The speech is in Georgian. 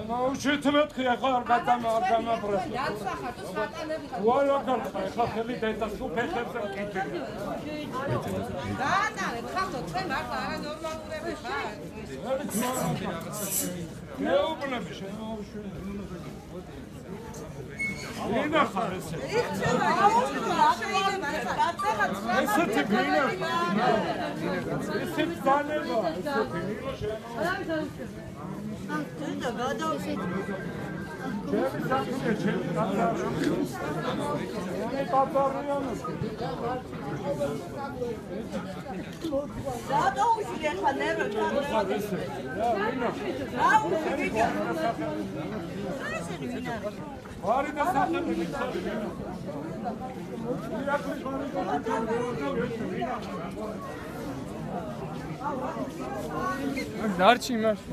Четвертый ехал, когда мы прошли. Вуаля, как хотели дать супер хлеб. Ина харесе. Ესეთი ბინა. ესეთი ძალება, ესეთი ბინა შემო. და გადავშეთ. ჩემი საქმე, ჩემი კაცი. მე პაპარიანო. გადავშე ხა ნერვე ვინა. ვარი და საქმე ვიცოდი ვინა. დარჩი იმაში